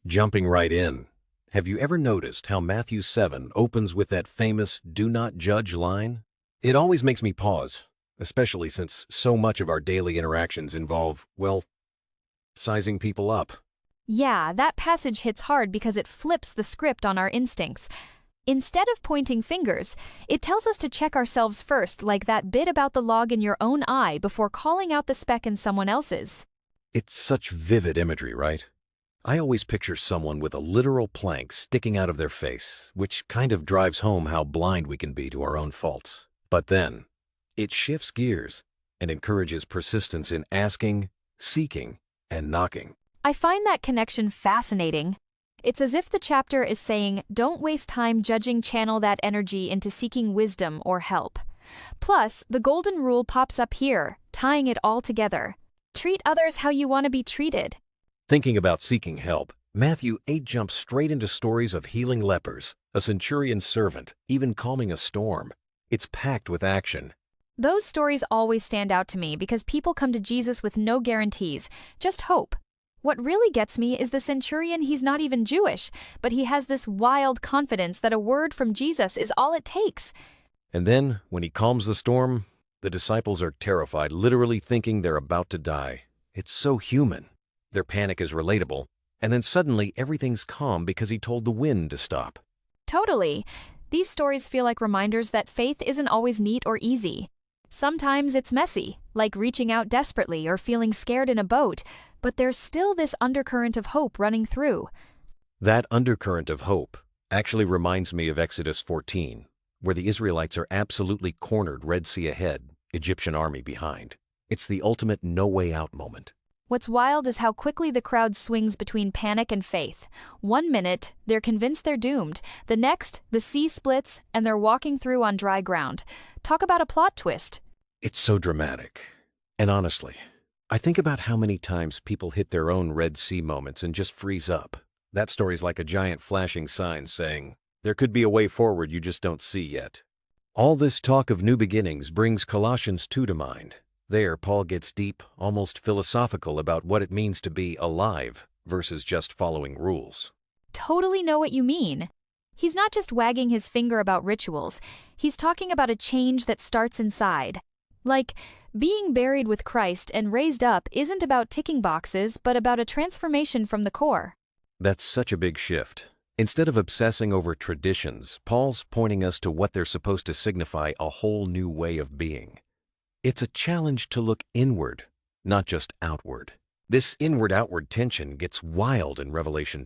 Jumping right in, have you ever noticed how Matthew 7 opens with that famous "do not judge" line? It always makes me pause, especially since so much of our daily interactions involve, well, sizing people up. Yeah, that passage hits hard because it flips the script on our instincts. Instead of pointing fingers, it tells us to check ourselves first, like that bit about the log in your own eye before calling out the speck in someone else's. It's such vivid imagery, right? I always picture someone with a literal plank sticking out of their face, which kind of drives home how blind we can be to our own faults. But then, it shifts gears and encourages persistence in asking, seeking, and knocking. I find that connection fascinating. It's as if the chapter is saying, don't waste time judging, channel that energy into seeking wisdom or help. Plus, the golden rule pops up here, tying it all together. Treat others how you want to be treated. Thinking about seeking help, Matthew 8 jumps straight into stories of healing lepers, a centurion's servant, even calming a storm. It's packed with action. Those stories always stand out to me because people come to Jesus with no guarantees, just hope. What really gets me is the centurion. He's not even Jewish, but he has this wild confidence that a word from Jesus is all it takes. And then, when he calms the storm, the disciples are terrified, literally thinking they're about to die. It's so human. Their panic is relatable, and then suddenly everything's calm because he told the wind to stop. Totally. These stories feel like reminders that faith isn't always neat or easy. Sometimes it's messy, like reaching out desperately or feeling scared in a boat, but there's still this undercurrent of hope running through. That undercurrent of hope actually reminds me of Exodus 14, where the Israelites are absolutely cornered, Red Sea ahead, Egyptian army behind. It's the ultimate no-way-out moment. What's wild is how quickly the crowd swings between panic and faith. 1 minute, they're convinced they're doomed. The next, the sea splits and they're walking through on dry ground. Talk about a plot twist. It's so dramatic. And honestly, I think about how many times people hit their own Red Sea moments and just freeze up. That story's like a giant flashing sign saying, there could be a way forward you just don't see yet. All this talk of new beginnings brings Colossians 2 to mind. There, Paul gets deep, almost philosophical about what it means to be alive versus just following rules. Totally know what you mean. He's not just wagging his finger about rituals. He's talking about a change that starts inside. Like, being buried with Christ and raised up isn't about ticking boxes, but about a transformation from the core. That's such a big shift. Instead of obsessing over traditions, Paul's pointing us to what they're supposed to signify: a whole new way of being. It's a challenge to look inward, not just outward. This inward-outward tension gets wild in Revelation